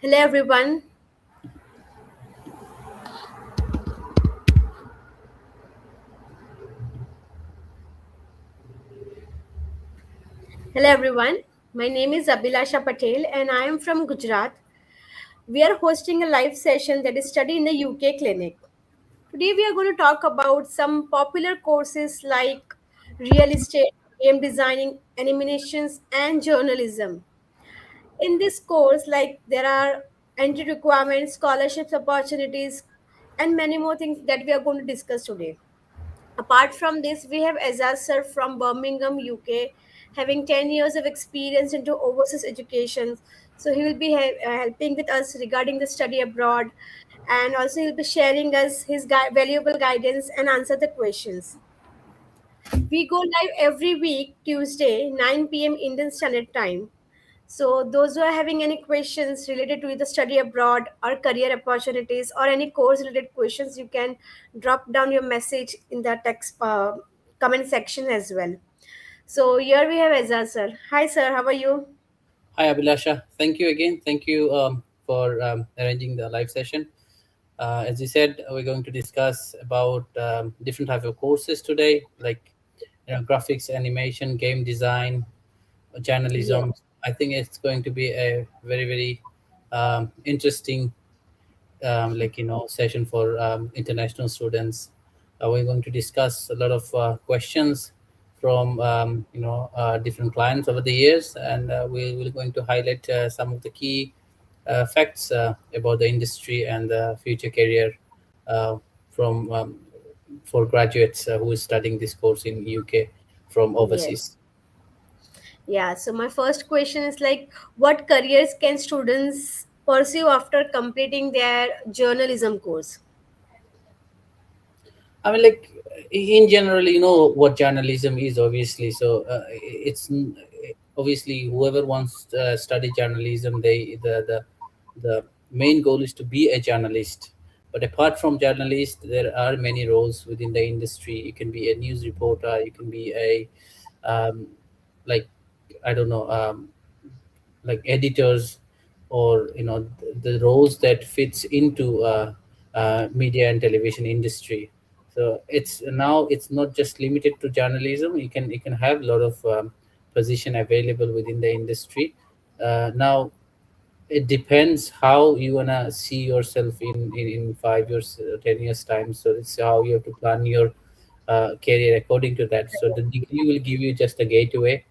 Hello everyone. Hello everyone. My name is Abhilasha Patel and I am from Gujarat. We are hosting a live session that is study in the UK clinic. Today we are going to talk about some popular courses like real estate, game designing, animations and journalism. In this course there are entry requirements, scholarships opportunities and many more things that we are going to discuss today. Apart from this, we have Azaz sir from Birmingham, UK, having 10 years of experience into overseas education. So he will be helping with us regarding the study abroad, and also he'll be sharing us his valuable guidance and answer the questions. We go live every week, Tuesday, 9 p.m. Indian Standard Time. So those who are having any questions related to the study abroad or career opportunities or any course related questions, you can drop down your message in the text comment section as well. So here we have Azaz sir. Hi sir, how are you? Hi, Abhilasha. Thank you again. Thank you for arranging the live session. As you said, we're going to discuss about different type of courses today, like graphics, animation, game design, Yes. journalism. I think it's going to be a very interesting session for international students. We're going to discuss a lot of questions from different clients over the years, and we're going to highlight some of the key facts about the industry and the future career uh, from for graduates who is studying this course in UK from Yes. overseas. Yeah. So my first question is what careers can students pursue after completing their journalism course? I mean, like in general, you know what journalism is, obviously. So obviously whoever wants to study journalism, the main goal is to be a journalist. But apart from journalist, there are many roles within the industry. You can be a news reporter. You can be a um, like I don't know, like editors, or the roles that fits into media and television industry. So it's not just limited to journalism. You can have a lot of position available within the industry. Now it depends how you wanna see yourself in 5 years, 10 years time. So it's how you have to plan your career according to that. So the degree will give you just a gateway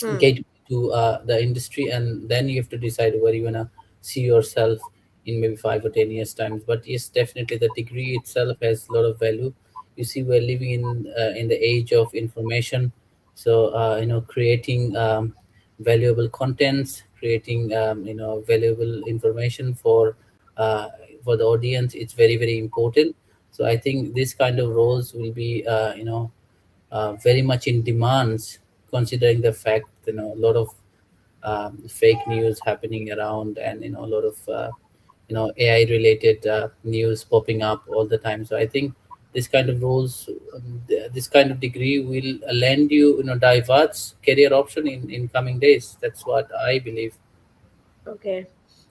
Hmm. get to the industry, and then you have to decide where you want to see yourself in maybe 5 or 10 years times. But yes, definitely the degree itself has a lot of value. You see, we're living in the age of information. So creating valuable contents, creating valuable information uh, for the audience, it's very important. So I think this kind of roles will be very much in demands, considering the fact a lot of fake news happening around, and a lot of AI related news popping up all the time. So I think this kind of roles, this kind of degree will lend you diverse career option in coming days. That's what I believe. Okay.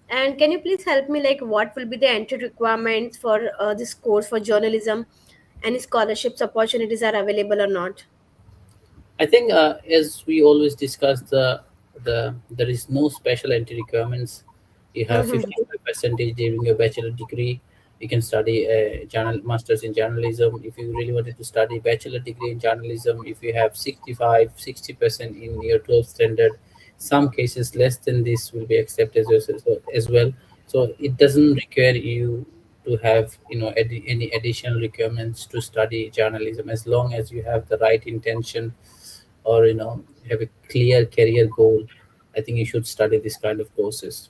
And can you please help me what will be the entry requirements for this course for journalism? Any scholarships opportunities are available or not? I think, as we always discuss, there is no special entry requirements. You have Mm-hmm. 55% during your bachelor degree. You can study a masters in journalism. If you really wanted to study bachelor degree in journalism, if you have 60% in your 12th standard, some cases less than this will be accepted as well. So it doesn't require you to have any additional requirements to study journalism, as long as you have the right intention, or have a clear career goal. I think you should study this kind of courses.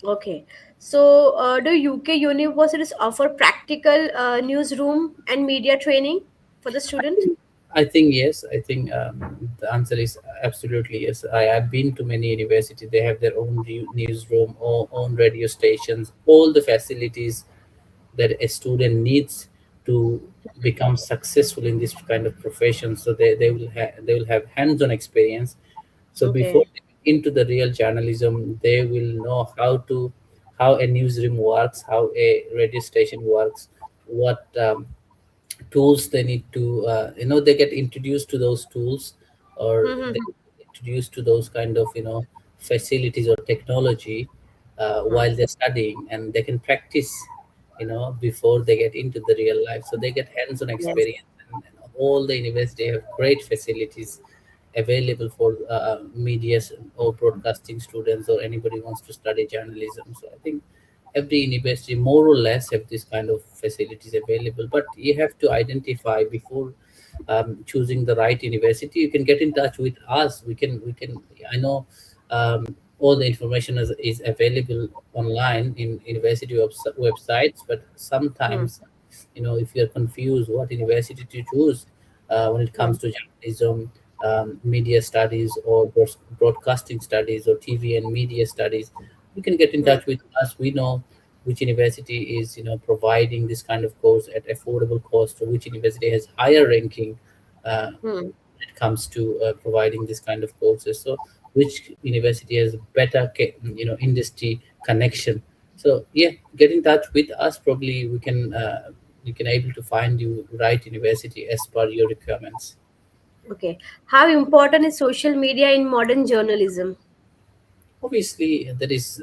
Okay. So, do UK universities offer practical newsroom and media training for the I student? think, I think yes. I think the answer is absolutely yes. I have been to many universities. They have their own newsroom, or own radio stations, all the facilities that a student needs to become successful in this kind of profession. So they will have hands-on experience. So before Okay. into the real journalism, they will know how a newsroom works, how a radio station works, what tools they need to they get introduced to those tools, or they Mm-hmm. get introduced to those kind of facilities or technology while they're studying, and they can practice before they get into the real life, so they get hands-on Yes. experience. And all the university have great facilities available for media or broadcasting students, or anybody who wants to study journalism. So I think every university more or less have this kind of facilities available, but you have to identify before choosing the right university. You can get in touch with us. We can I know all the information is available online in university websites, but Hmm. sometimes if you're confused what university to choose when it Hmm. comes to journalism, media studies, or broadcasting studies, or TV and media studies, you can get in Hmm. touch with us. We know which university is providing this kind of course at affordable cost, or which university has higher ranking Hmm. when it comes to providing this kind of courses. So which university has better industry connection. So yeah, get in touch with us. Probably we can able to find you right university as per your requirements. Okay. How important is social media in modern journalism? Obviously, there is,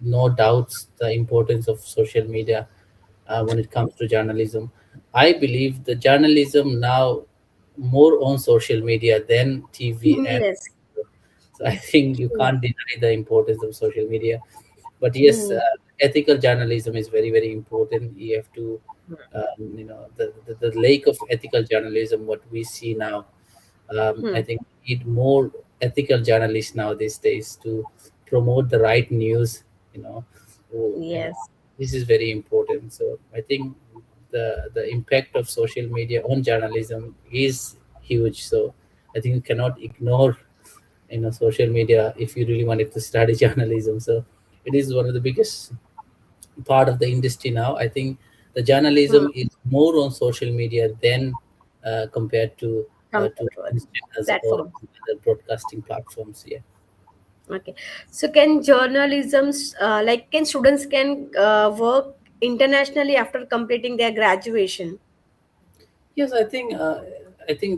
no doubts the importance of social media when it comes to journalism. I believe the journalism now more on social media than TV and Yes. radio. So I think you True. can't deny the importance of social media. But yes, Hmm. ethical journalism is very, very important. You have to, the lake of ethical journalism, what we see now. I Hmm. think we need more ethical journalists now these days to promote the right news. You know, who- you know, Yes. this is very important. So I think the impact of social media on journalism is huge. So I think you cannot ignore social media if you really wanted to study journalism. So it is one of the biggest part of the industry now. I think the Hmm. journalism is more on social media than compared to Compared to other news channels or platforms. other broadcasting platforms. Yeah. Okay. So can journalisms, like can students can work internationally after completing their graduation? Yes, I think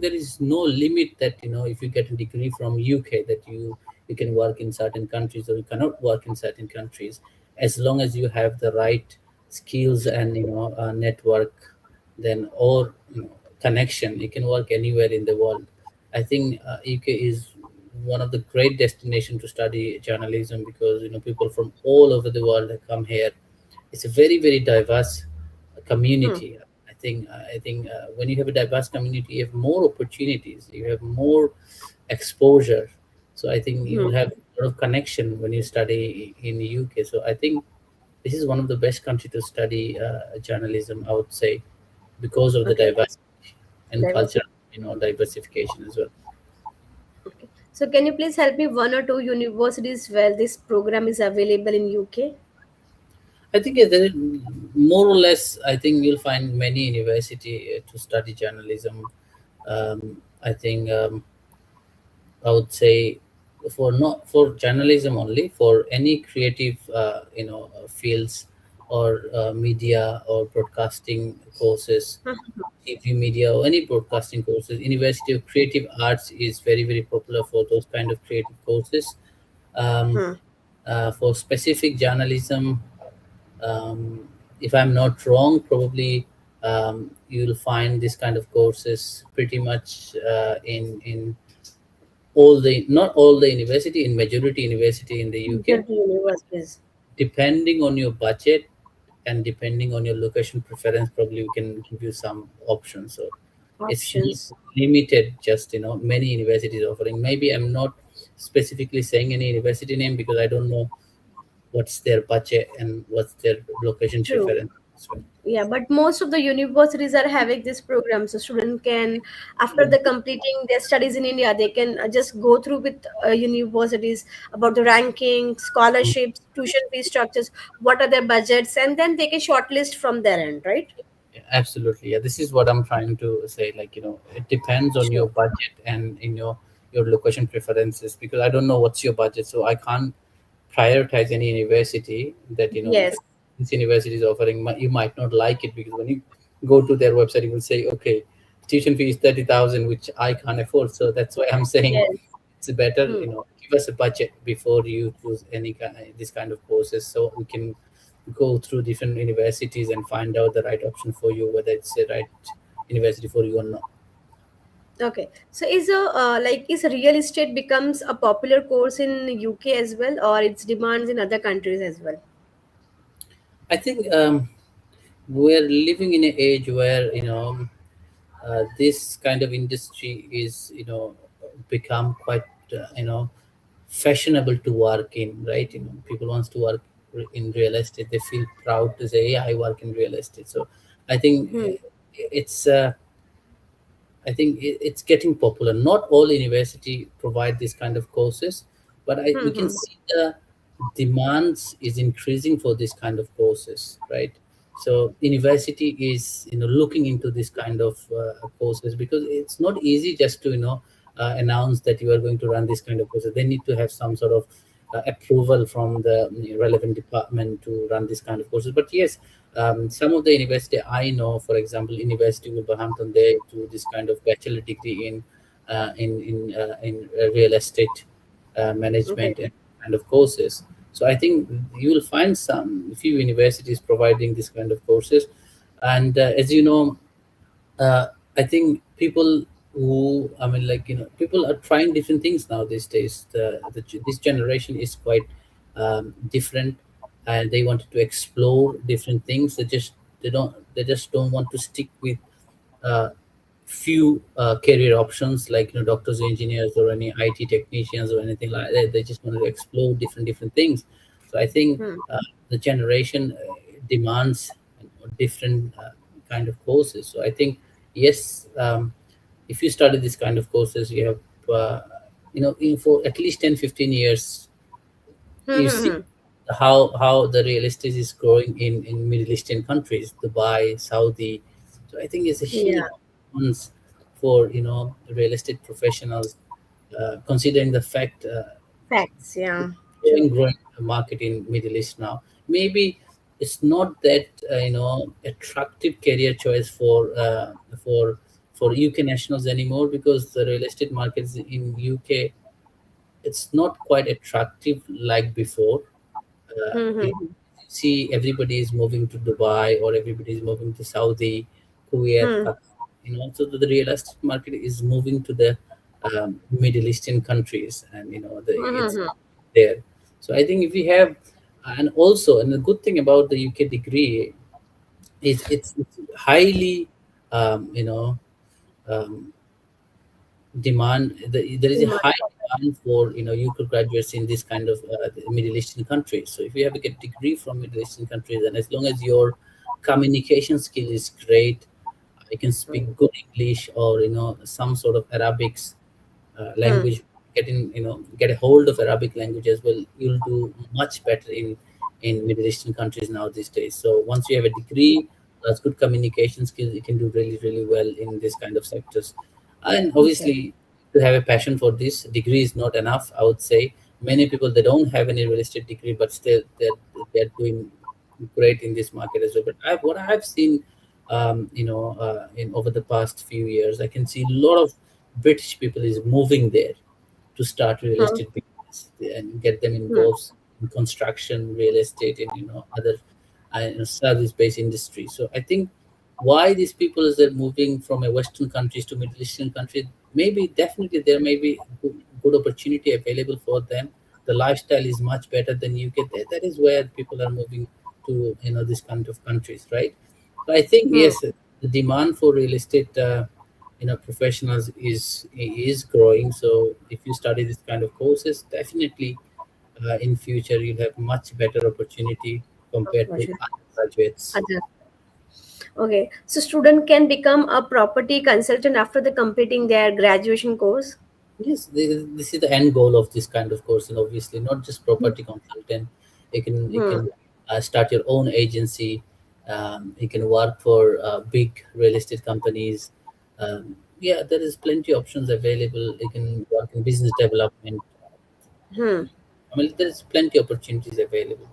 there is no limit that if you get a degree from UK that you can work in certain countries, or you cannot work in certain countries, as long as you have the right skills and network, then, or connection, you can work anywhere in the world. I think UK is one of the great destination to study journalism, because people from all over the world have come here. It's a very, very diverse Hmm. community. I think when you have a diverse community, you have more opportunities, you have more exposure. So I think you Hmm. will have a lot of connection when you study in the UK. So I think this is one of the best country to study journalism, I would say, because of the Okay. diversity and Diversity. culture, diversification as well. Okay. So can you please help me one or two universities where this program is available in UK? I think more or less, I think you'll find many university to study journalism. I think I would say, for not for journalism only, for any creative fields, or media or broadcasting courses, TV media or any broadcasting courses. University of Creative Arts is very, very popular for those kind of creative courses. Um, Hmm. for specific journalism, if I'm not wrong, probably you'll find this kind of courses pretty much in all the not all the university, in majority university in the UK. Majority universities. Depending on your budget and depending on your location preference, probably we can give you some options. So it's not Options. limited, just many universities offering. Maybe I'm not specifically saying any university name because I don't know what's their budget and what's their location True. preference as well. Yeah, but most of the universities are having this program, so student can, after the completing their studies in India, they can just go through with universities about the ranking, scholarships, tuition fee structures, what are their budgets, and then they can shortlist from their end, right? Yeah, absolutely. Yeah, this is what I'm trying to say. Like, it depends on your Sure. budget and in your your location preferences, because I don't know what's your budget, so I can't prioritize any university that Yes. this university is offering. You might not like it, because when you go to their website, you will say, okay, tuition fee is 30,000, which I can't afford. So that's why I'm saying Yes. it's better, Hmm. give us a budget before you choose any kind this kind of courses, so we can go through different universities and find out the right option for you, whether it's the right university for you or not. Okay. So is real estate becomes a popular course in UK as well, or its demands in other countries as well? I think we're living in an age where this kind of industry is become quite fashionable to work in, right? People wants to work in real estate. They feel proud to say, yeah, I work in real estate. So I think Hmm. it's it's getting popular. Not all university provide this kind of courses, but we Hmm. can Hmm. see the demands is increasing for this kind of courses, right? So university is looking into this kind of courses, because it's not easy just to announce that you are going to run this kind of courses. They need to have some sort of approval from the relevant department to run this kind of courses. But yes, some of the university I know, for example, University of Wolverhampton, they do this kind of bachelor degree in real estate Okay. management and kind of courses. So I think you will find some few universities providing this kind of courses, and as you know, uh, I think people who, I mean, like, people are trying different things now these days. This generation is quite different, and they wanted to explore different things. They just don't want to stick with uh, few career options, like doctors, engineers, or any IT technicians or anything like that. They just want to explore different things. So I think Hmm. the generation demands different kind of courses. So I think yes, if you study this kind of courses, you have for at least 10-15 years, Hmm. you Hmm. see Hmm. how the real estate is growing in Middle Eastern countries, Dubai, Saudi. So I think it's a huge Yeah. chance for real estate professionals, considering the fact Facts. Yeah. True. growing market in Middle East now. Maybe it's not that attractive career choice for for UK nationals anymore, because the real estate markets in UK, it's not quite attractive like before. Hmm. Hmm. You Hmm. see everybody is moving to Dubai, or everybody is moving to Saudi, Kuwait, Hmm. Qatar. So the real estate market is moving to the Middle Eastern countries, and Hmm. it's Hmm. there. So I think if we have, and the good thing about the UK degree is it's highly, um, you know, um, there is a Demand high for that. demand for UK graduates in this kind of Middle Eastern countries. So if you have a good degree from Middle Eastern countries, and as long as your communication skill is great, you can speak good English, or some sort of Arabics Hmm. language, get a hold of Arabic language as well, you'll do much better in Middle Eastern countries now these days. So once you have a degree plus good communication skills, you can do really well in this kind of sectors. And Okay. obviously, to have a passion for this, degree is not enough, I would say. Many people, they don't have any real estate degree, but still they're doing great in this market as well. But what I've seen, in over the past few years, I can see a lot of British people is moving there to start real Hmm. estate business and get them Hmm. involved in construction, real estate, and other service-based industry. So I think why these people is they're moving from a Western countries to Middle Eastern countries. Maybe definitely there may be good opportunity available for them. The lifestyle is much better than UK. That is where people are moving to this kind of countries, right? So I think Hmm. yes, the demand for real estate professionals is growing. So if you study this kind of courses, definitely in future you'll have much better opportunity compared to Opportunity. undergraduates. Other. Okay. So student can become a property consultant after the completing their graduation course. Yes, this is the end goal of this kind of course, and obviously not just Hmm. property consultant. You Hmm. can start your own agency. You can work for big real estate companies. Yeah, there is plenty options available. You can work in business development. Hmm. I mean, there is plenty opportunities available.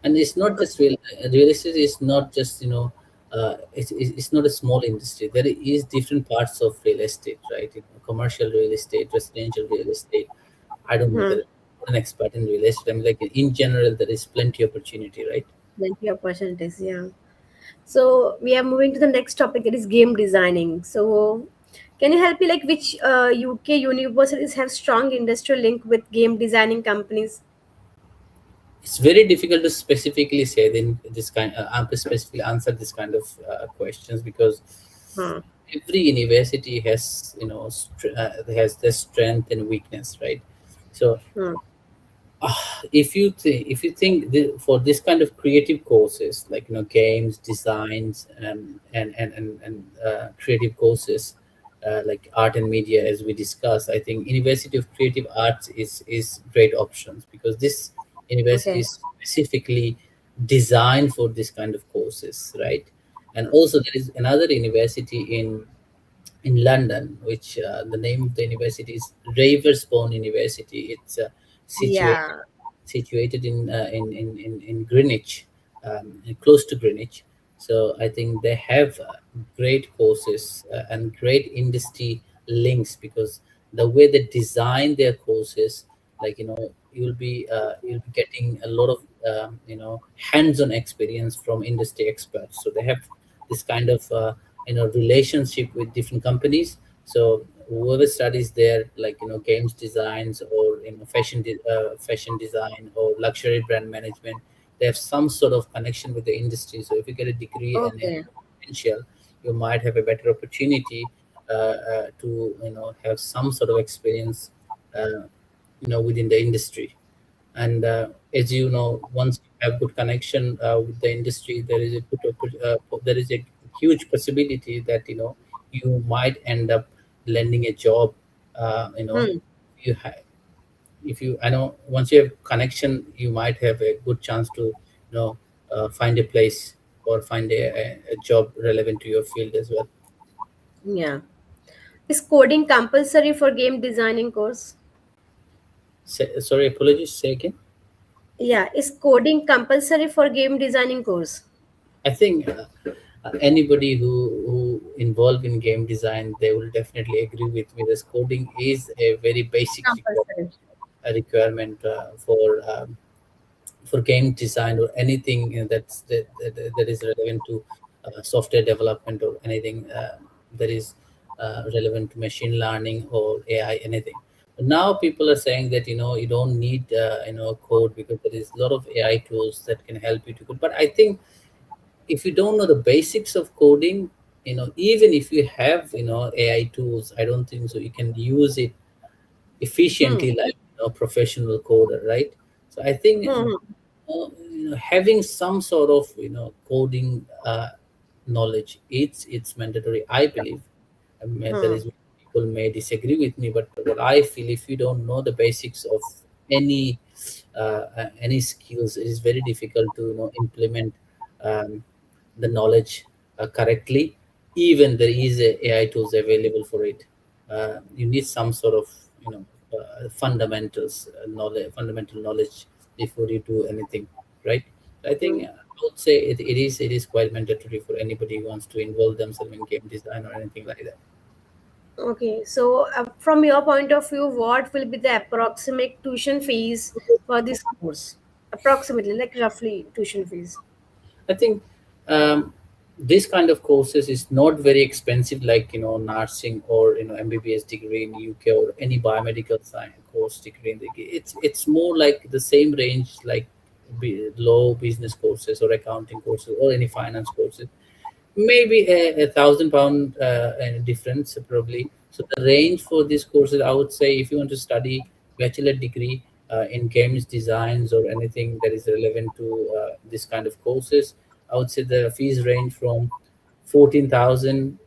And it's not just Okay. real estate is not just, it's not a small industry. There is different parts of real estate, right? Commercial real estate, residential real estate. I don't know Hmm. that I'm not an expert in real estate. I mean, like in general, there is plenty opportunity, right? Plenty of percentages, yeah. So we are moving to the next topic, that is game designing. So can you help me, like, which UK universities have strong industrial link with game designing companies? It's very difficult to specifically say then this kind specifically answer this kind of questions, because Hmm. every university has, has their strength and weakness, right? So Hmm. if you think for this kind of creative courses, like games designs, and creative courses, like art and media, as we discussed, I think University of Creative Arts is great options, because this university Okay. is specifically designed for this kind of courses, right? And also there is another university in London, which the name of the university is Raversbourne University. It's situated Yeah. situated in Greenwich, close to Greenwich. So I think they have great courses and great industry links, because the way they design their courses, like you'll be getting a lot of hands-on experience from industry experts. So they have this kind of relationship with different companies. So whoever studies there, like games designs, or fashion design, or luxury brand management, they have some sort of connection with the industry. So if you get a degree and Okay. potential, you might have a better opportunity to have some sort of experience within the industry. And as you know, once you have good connection with the industry, there is a huge possibility that you might end up landing a job. Hmm. You have if you I know Once you have connection, you might have a good chance to find a place, or find a job relevant to your field as well. Yeah. Is coding compulsory for game designing course? Sorry, apologies, say again. Yeah. Is coding compulsory for game designing course? I think anybody who involved in game design, they will definitely agree with me. This coding is a very basic Compulsory. requirement for game design, or anything that is relevant to software development, or anything that is relevant to machine learning or AI, anything. But now people are saying that you don't need code, because there is a lot of AI tools that can help you to code. But I think if you don't know the basics of coding, even if you have AI tools, I don't think so you can use it Hmm. efficiently like professional coder, right? So I think Hmm. having some sort of coding knowledge, it's mandatory, I believe. There Hmm. is people may disagree with me, but what I feel, if you don't know the basics of any any skills, it is very difficult to implement um, the knowledge correctly. Even there is AI tools available for it. You need some sort of fundamental knowledge before you do anything, right? I think Hmm. I would say it is quite mandatory for anybody who wants to involve themselves in game design or anything like that. Okay, so from your point of view, what will be the approximate tuition fees for this course? Approximately, like roughly tuition fees. I think this kind of courses is not very expensive, like nursing or MBBS degree in UK, or any biomedical science course degree in the UK. It's more like the same range, like law, business courses, or accounting courses, or any finance courses. Maybe £1,000 difference probably. So the range for these courses, I would say, if you want to study bachelor degree in games designs, or anything that is relevant to this kind of courses, I would say the fees range from 14,000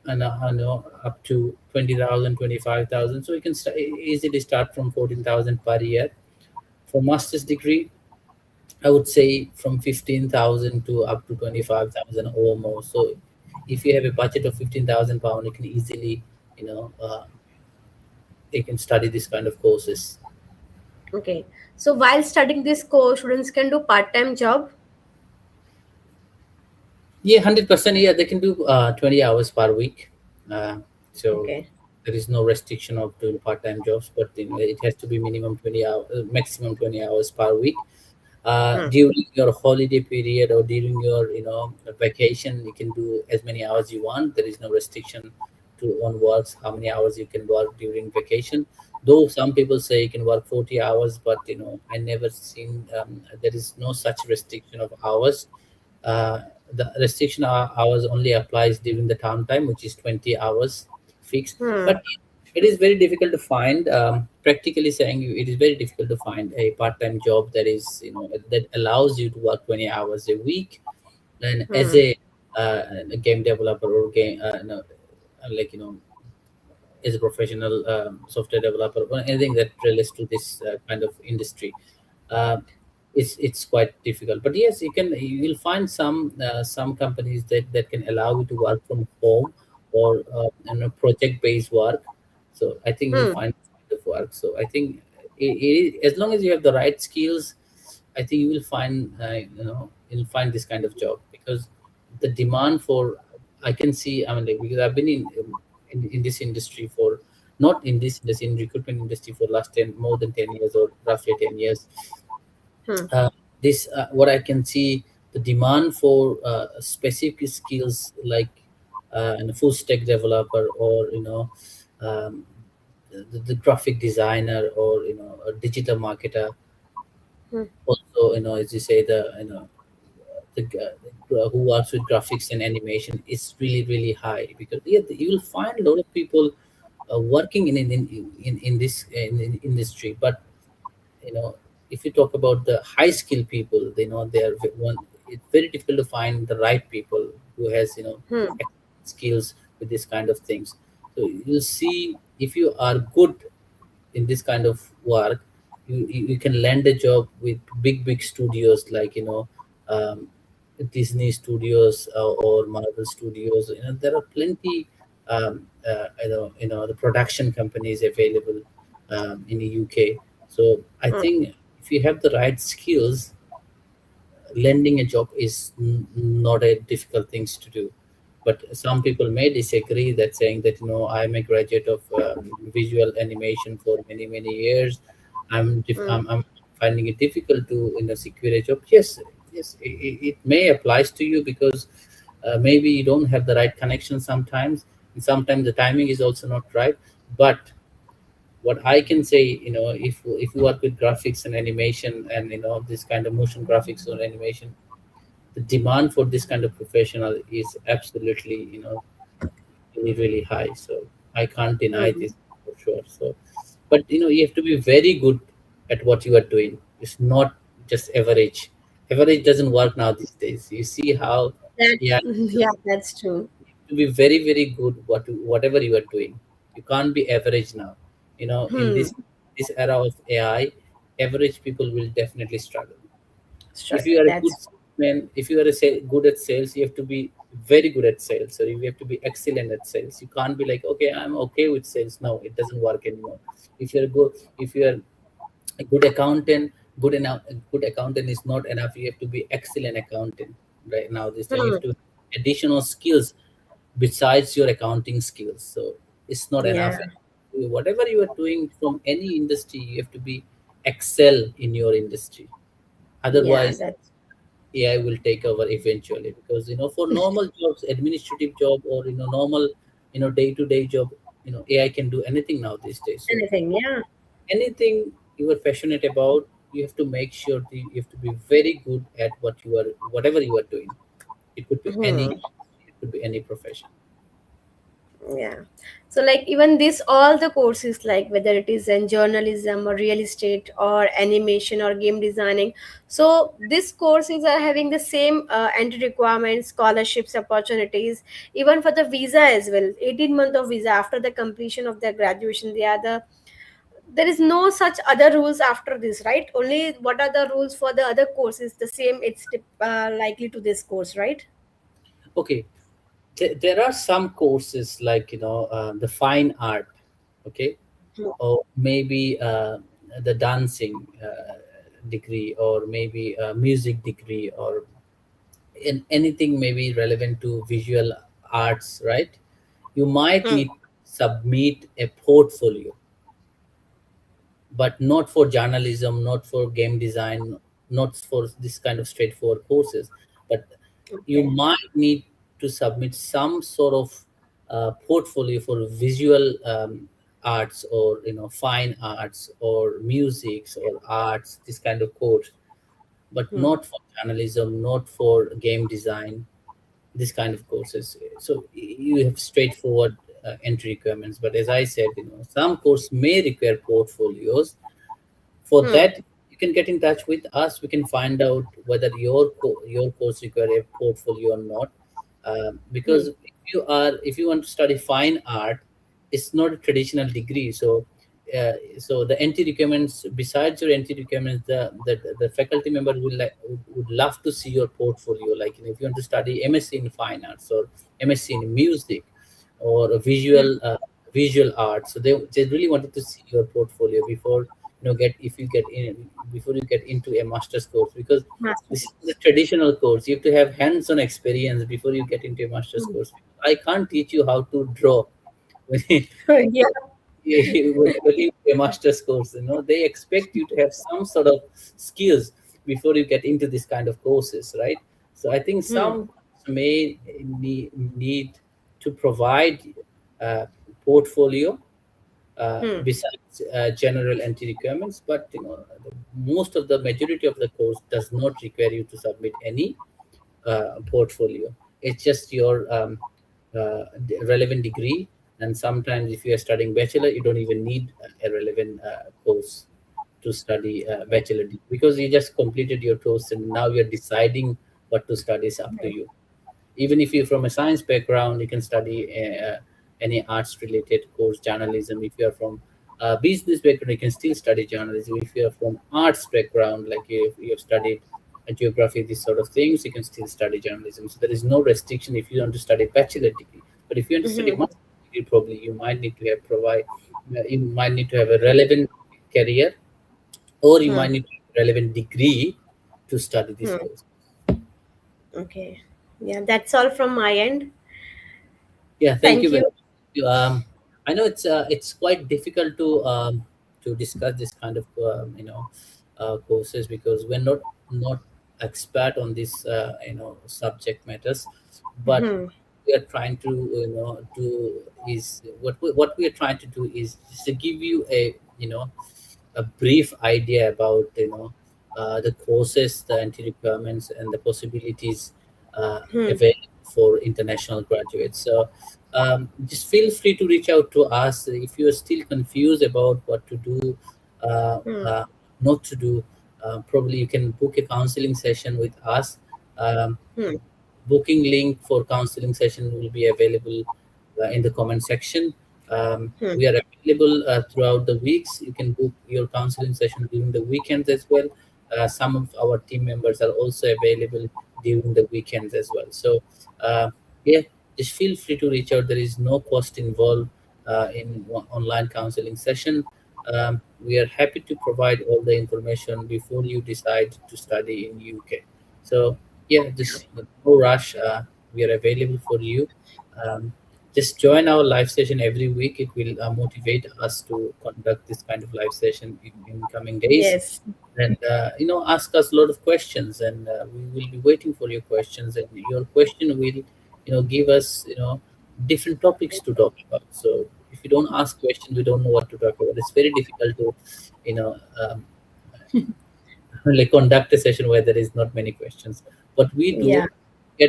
and up to 20,000, 25,000. So you can easily start from 14,000 per year. For master's degree, I would say from 15,000 to up to 25,000 or more. So if you have a budget of 15,000 pound, you can easily, you know, you can study this kind of courses. Okay. So while studying this course, students can do part-time job. Yeah, 100%. Yeah, they can do 20 hours per week. Uh, so Okay. there is no restriction of doing part-time jobs, but it has to be minimum 20 hours, maximum 20 hours per week. Hmm. During your holiday period or during your vacation, you can do as many hours you want. There is no restriction to on works how many hours you can work during vacation. Though some people say you can work 40 hours, but I never seen there is no such restriction of hours. uh, the restriction hours only applies during the term time, which is 20 hours fixed. Hmm. But it is very difficult to find, practically saying, it is very difficult to find a part-time job that is, that allows you to work 20 hours a week. And as Hmm. a game developer or game, no, like, as a professional software developer or anything that relates to this kind of industry, uh, it's quite difficult. But yes, you will find some companies that can allow you to work from home or project based work. So I think you'll Hmm. find this kind of work. So I think as long as you have the right skills, I think you will find you'll find this kind of job, because the demand for, I can see, I mean, like, because I've been in this industry for, not in this industry, in recruitment industry for last 10 more than 10 years, or roughly 10 years. Hmm. uh, this What I can see, the demand for specific skills like a full stack developer, or um, the graphic designer, or a digital marketer. Hmm. Also, as you say, who works with graphics and animation is really really high, because yeah, you will find a lot of people working in this in industry. But you know if you talk about the high skill people, they are it's very difficult to find the right people who has Hmm. skills with this kind of things. So you'll see, if you are good in this kind of work, you can land a job with big studios, like Disney studios, or Marvel studios. There are plenty, the production companies available in the UK. So I Hmm. think if you have the right skills, lending a job is not a difficult things to do. But some people may disagree, that saying that I'm a graduate of visual animation for many years. Hmm. I'm finding it difficult to secure a job. Yes, yes, it may applies to you, because maybe you don't have the right connection sometimes, and sometimes the timing is also not right. But what I can say, if you work with graphics and animation, and this kind of motion graphics or animation, the demand for this kind of professional is absolutely, really really high. So I can't deny Hmm. this for sure. So, but you have to be very good at what you are doing. It's not just average. Average doesn't work now these days. You see how, That yeah, yeah, that's true. to be very good whatever you are doing. You can't be average now. In Hmm. this era of AI, average people will definitely struggle. If Struggle. you are a good That's salesman, if you are good at sales, you have to be very good at sales. So you have to be excellent at sales. You can't be like, okay, I'm okay with sales. No, it doesn't work anymore. If you're a good accountant, a good accountant is not enough. You have to be excellent accountant. Right now, this time you have hmm. to have additional skills besides your accounting skills. So it's not enough. Yeah. Whatever you are doing from any industry, you have to be excel in your industry. Yeah. Otherwise, That's AI will take over eventually, because for normal jobs, administrative job, or normal day to day job, AI can do anything now these days. So anything. Yeah. anything you are passionate about, you have to make sure that you have to be very good at whatever you are doing. It could be any, Hmm. it could be any profession. Yeah. So like even this all the courses, like whether it is in journalism or real estate or animation or game designing, so these courses are having the same entry requirements, scholarships, opportunities, even for the visa as well. 18 month of visa after the completion of their graduation. They are the There is no such other rules after this, right? Only what are the rules for the other courses? The same. It's likely to this course, right? Okay, there are some courses like the fine art, okay, or maybe the dancing degree, or maybe a music degree, or in anything maybe relevant to visual arts, right? You might Hmm. need to submit a portfolio, but not for journalism, not for game design, not for this kind of straightforward courses. But you Okay. might need to submit some sort of portfolio for visual arts, or fine arts, or musics, or arts, this kind of course, but Hmm. not for journalism, not for game design, this kind of courses. So you have straightforward entry requirements. But as I said, some course may require portfolios. For Hmm. that, you can get in touch with us. We can find out whether your course require a portfolio or not. Hmm. Because if you want to study fine art, it's not a traditional degree. So the NT requirements, besides your NT requirements, the faculty member would love to see your portfolio. Like, if you want to study MSc in fine arts, or MSc in music, or a Hmm. visual art, so they really wanted to see your portfolio before get if you get in before you get into a master's course. Because this is Masters. the traditional course. You have to have hands-on experience before you get into a master's Hmm. course. I can't teach you how to draw Yeah. when you do a master's course. They expect you to have some sort of skills before you get into this kind of courses, right? So I think Hmm. some may need to provide uh, portfolio Hmm. besides general entry requirements. But most of the majority of the course does not require you to submit any portfolio. It's just your relevant degree. And sometimes, if you are studying bachelor, you don't even need a relevant course to study bachelor degree, because you just completed your course and now you're deciding what to study. Is up to you. Even if you're from a science background, you can study any arts related course, journalism. If you're from a business background, you can still study journalism. If you're from arts background, like you've studied geography, these sort of things, you can still study journalism. So there is no restriction if you want to study bachelor degree. But if you want to study Hmm. master degree, probably you might need to have a relevant career, or you Hmm. might need a relevant degree to study this Hmm. course. Okay. Yeah, that's all from my end. Yeah, thank you Thank very you. much. I know it's quite difficult to discuss this kind of courses, because we're not expert on this subject matters. But Hmm. we are trying to do is what we are trying to do is just to give you a brief idea about the courses, the entry requirements, and the possibilities Hmm. available for international graduates. So just feel free to reach out to us if you are still confused about what to do, uh, Hmm. uh, not to do. Probably you can book a counseling session with us. Um, Hmm. Booking link for counseling session will be available in the comment section. Hmm. We are available throughout the weeks. You can book your counseling session during the weekends as well. Some of our team members are also available during the weekends as well. So uh, yeah, just feel free to reach out. There is no cost involved in online counseling session. We are happy to provide all the information before you decide to study in UK. So yeah, just no rush. We are available for you. Um, just join our live session every week. It will motivate us to conduct this kind of live session in coming days. Yes. And ask us a lot of questions, and we will be waiting for your questions. And your question will give us different topics to talk about. So if you don't ask questions, we don't know what to talk about. It's very difficult to you know um, like conduct a session where there is not many questions. What we Yeah. do, we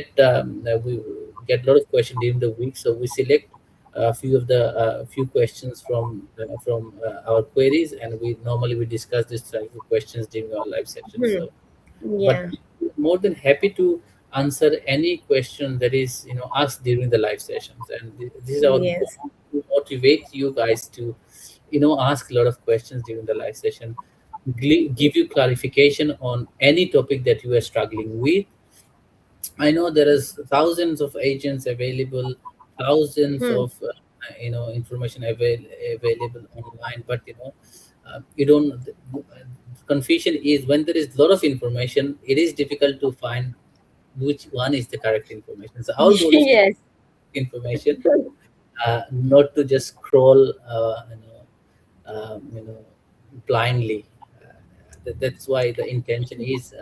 get a lot of questions during the week, so we select a few questions from our queries, and we discuss this type of questions during our live session. Hmm. So but Yeah. we're more than happy to answer any question that is asked during the live sessions. And this is our goal, Yes. to motivate you guys to ask a lot of questions during the live session, give you clarification on any topic that you are struggling with, I know there is thousands of agents available, thousands Hmm. of information available online, but you don't. Confusion is when there is a lot of information. It is difficult to find which one is the correct information. So our goal is to Yes. information, not to just scroll, blindly. That's why the intention is.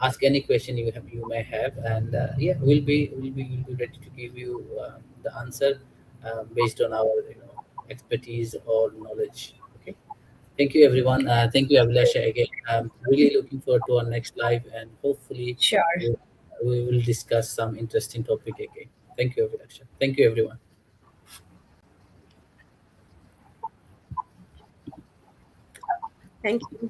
Ask any question you may have, and yeah, we'll be ready to give you the answer based on our expertise or knowledge. Okay, thank you everyone. Thank you Abhilasha again. Really looking forward to our next live, and hopefully Sure. we, we will discuss some interesting topic again. Thank you Abhilasha. Thank you everyone. Thank you.